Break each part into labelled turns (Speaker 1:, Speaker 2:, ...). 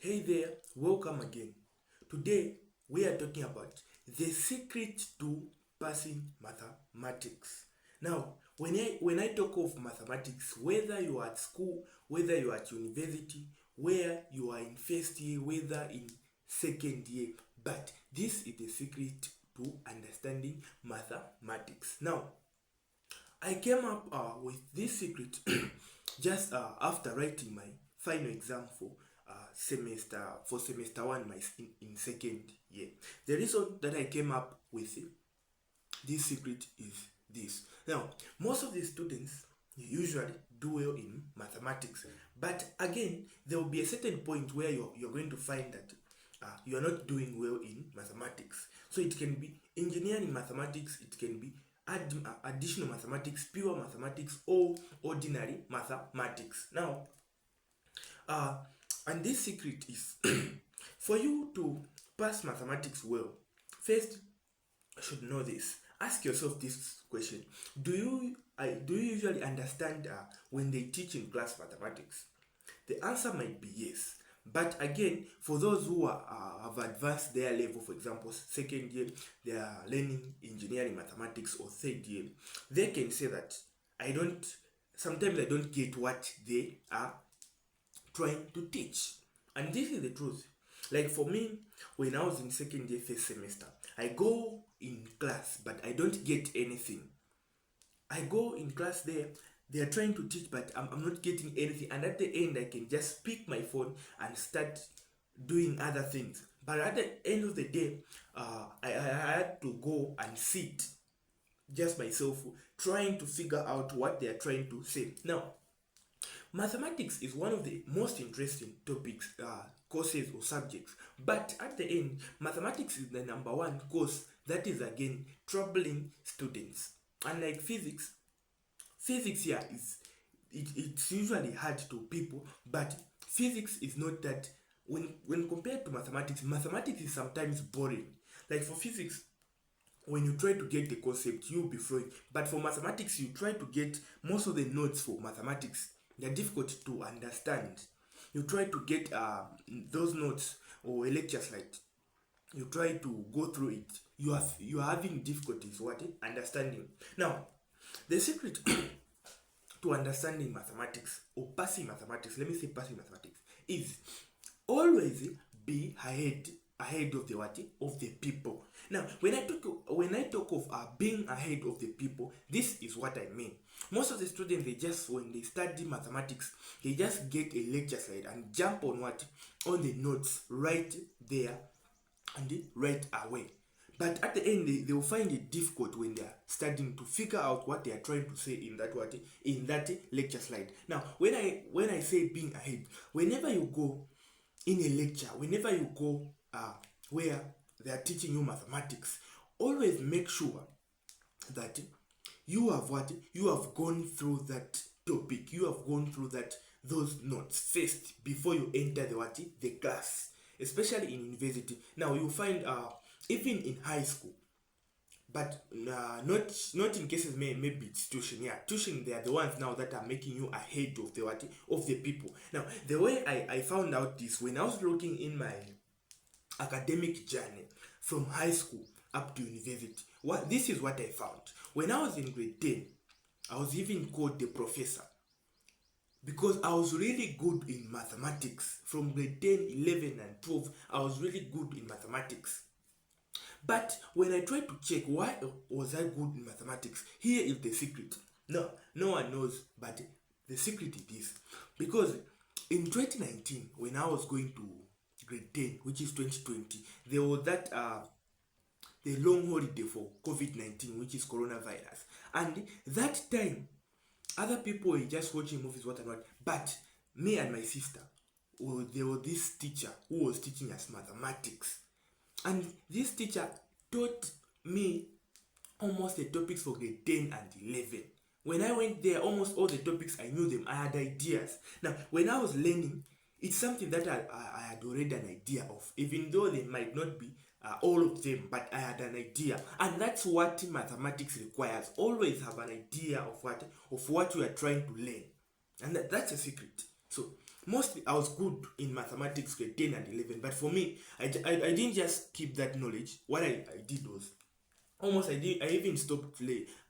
Speaker 1: Hey there, welcome again. Today we are talking about the secret to passing mathematics. Now, when I talk of mathematics, whether you are at school, whether you are at university, where you are in first year, whether in second year, but this is the secret to understanding mathematics. Now, I came up with this secret just after writing my final exam for semester one, in second year. The reason that I came up with this secret is this. Now, most of the students usually do well in mathematics, but again, there will be a certain point where you're going to find that you are not doing well in mathematics. So it can be engineering mathematics, it can be additional mathematics, pure mathematics, or ordinary mathematics. Now, uh, and this secret is for you to pass mathematics well. First, you should know this. Ask yourself this question: do you usually understand when they teach in class mathematics? The answer might be yes. But again, for those who have advanced their level, for example, second year, they are learning engineering mathematics, or third year, they can say that sometimes I don't get what they are trying to teach. And this is the truth. Like for me, when I was in second year, first semester, I go in class, but I don't get anything. I go in class there, they are trying to teach, but I'm not getting anything. And at the end, I can just pick my phone and start doing other things. But at the end of the day, I had to go and sit just myself, trying to figure out what they are trying to say. Now, mathematics is one of the most interesting topics, courses or subjects. But at the end, mathematics is the number one course that is again troubling students. Unlike physics here it's usually hard to people, but physics is not that. When compared to mathematics is sometimes boring. Like for physics, when you try to get the concept, you'll be flowing. But for mathematics, you try to get most of the notes for mathematics. They're difficult to understand. You try to get those notes or a lecture slide. You try to go through it. You are having difficulties understanding. Now, the secret to understanding mathematics or passing mathematics, let me say passing mathematics, is always be ahead of the people. Now, when I talk of being ahead of the people, this is what I mean. Most of the students, when they study mathematics, they just get a lecture slide and jump on on the notes right there and right away. But at the end, they will find it difficult when they are studying to figure out what they are trying to say in that lecture slide. Now, when I say being ahead, whenever you go in a lecture, whenever you go where they are teaching you mathematics, always make sure that you have gone through that topic, you have gone through those notes first before you enter the class, especially in university. Now you find even in high school, but not in cases maybe it's tuition. Yeah, tuition, they are the ones now that are making you ahead of the people. Now, the way I found out this, when I was looking in my academic journey from high school up to university, this is what I found. When I was in grade 10, I was even called the professor, because I was really good in mathematics. From grade 10, 11 and 12, I was really good in mathematics. But when I tried to check why was I good in mathematics, here is the secret. No one knows, but the secret is this. Because in 2019, when I was going to grade 10, which is 2020, there was the long holiday for COVID-19, which is coronavirus. And that time, other people were just watching movies, what and what. But me and my sister, there was this teacher who was teaching us mathematics. And this teacher taught me almost the topics for grade 10 and 11. When I went there, almost all the topics I knew them. I had ideas. Now, when I was learning, it's something that I had already an idea of, even though they might not be all of them, but I had an idea. And that's what mathematics requires. Always have an idea of what you are trying to learn. And that's a secret. So mostly I was good in mathematics grade 10 and 11, but for me, I didn't just keep that knowledge. What I did was, I even stopped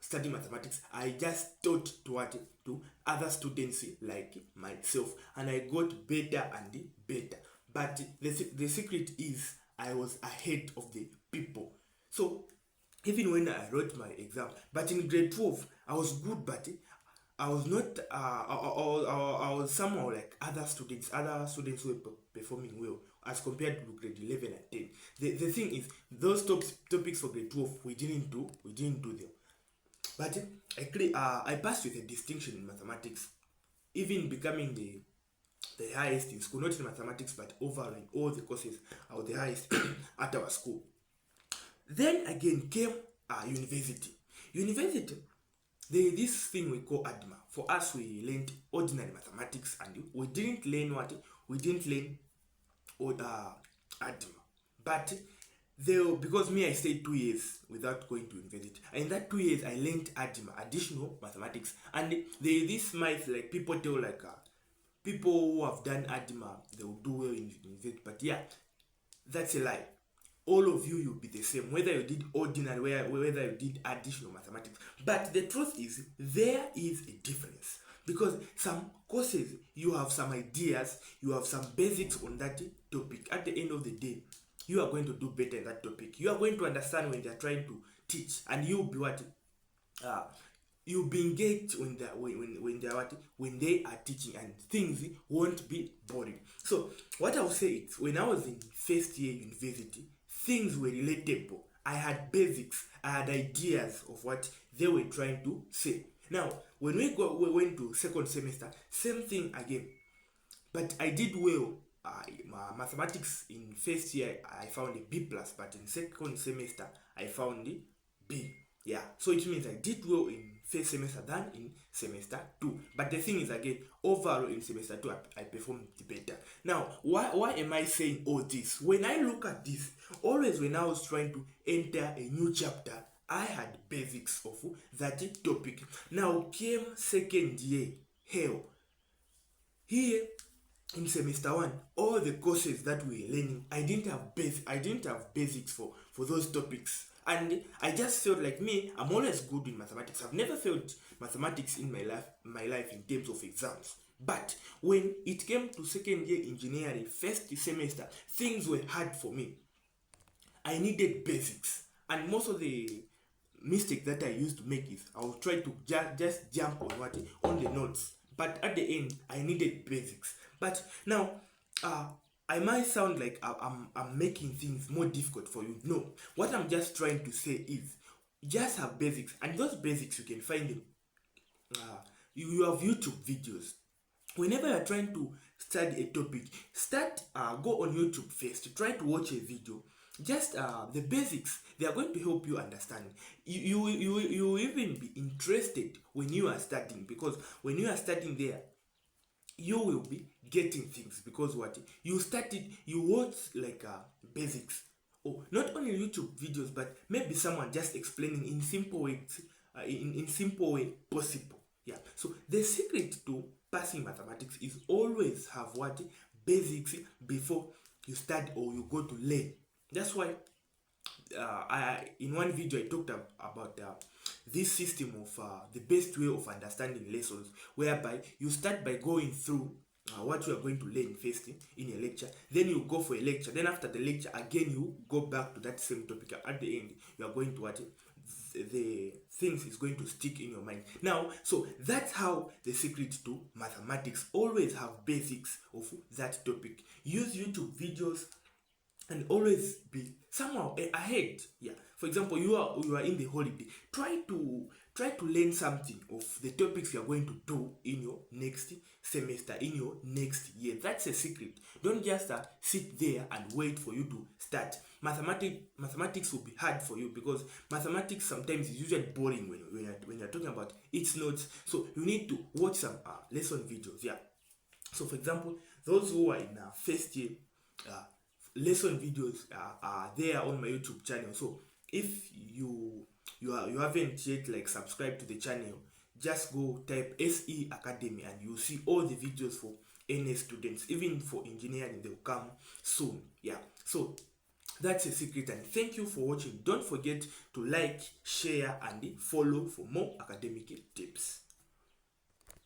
Speaker 1: studying mathematics. I just taught to what to other students like myself, and I got better and better. But the secret is I was ahead of the people. So even when I wrote my exam, but in grade 12 I was good, but I was not. I was somehow like other students. Other students were performing well as compared to grade 11 and 10. The thing is, those topics for grade 12 we didn't do. We didn't do them. But I passed with a distinction in mathematics, even becoming the highest in school. Not in mathematics, but overall in all the courses, I was the highest at our school. Then again came university. University, this thing we call ADMA. For us, we learned ordinary mathematics, and we didn't learn what? We didn't learn ADMA. But because me, I stayed 2 years without going to university. And in that 2 years, I learned ADMA, additional mathematics. And this might, like, people tell, like, people who have done ADMA, they will do well in university. But yeah, that's a lie. All of you will be the same, whether you did ordinary, whether you did additional mathematics. But the truth is, there is a difference. Because some courses, you have some ideas, you have some basics on that topic. At the end of the day, you are going to do better in that topic. You are going to understand when they are trying to teach, and you'll be what? You'll be engaged when they are teaching, and things won't be boring. So what I would say is, when I was in first year university, things were relatable. I had basics, I had ideas of what they were trying to say. Now, when we went to second semester, same thing again. But I did well. Mathematics in first year, I found a B plus, but in second semester, I found a B. Yeah, so it means I did well in first semester than in semester 2. But the thing is, again, overall in semester 2, I performed better. Now, why am I saying all this? When I look at this, always when I was trying to enter a new chapter, I had basics of that topic. Now came second year, hell. Here in semester 1, all the courses that we were learning, I didn't have basics for those topics. And I just felt like, me, I'm always good in mathematics. I've never failed mathematics in my life in terms of exams. But when it came to second year engineering, first semester, things were hard for me. I needed basics. And most of the mistake that I used to make is, I will try to just jump on the notes. But at the end, I needed basics. But now, I might sound like I'm making things more difficult for you. No, what I'm just trying to say is, just have basics, and those basics you can find them. You have YouTube videos. Whenever you're trying to study a topic, go on YouTube first. Try to watch a video. Just the basics, they are going to help you understand. You will even be interested when you are studying, because when you are studying there, you will be getting things, because what you watch, like, basics, or not only YouTube videos, but maybe someone just explaining in simple ways, in simple way possible. Yeah, so the secret to passing mathematics is always have what basics before you start or you go to learn. That's why in one video I talked about this system of the best way of understanding lessons, whereby you start by going through what you are going to learn first in a lecture, then you go for a lecture, then after the lecture again you go back to that same topic. At the end, you are going to what the things is going to stick in your mind. Now, so that's how the secret to mathematics: always have basics of that topic. Use YouTube videos, and always be somehow ahead. Yeah, for example, you are in the holiday, try to learn something of the topics you are going to do in your next semester, in your next year. That's a secret. Don't just sit there and wait for you to start. Mathematics will be hard for you, because mathematics sometimes is usually boring when you're talking about its notes. So you need to watch some lesson videos. Yeah, so for example, those who are in first year, lesson videos are there on my YouTube channel. So if you haven't yet, like, subscribed to the channel, just go type SE Academy and you'll see all the videos for NA students, even for engineering, they'll come soon. Yeah, so that's a secret, and thank you for watching. Don't forget to like, share, and follow for more academic tips.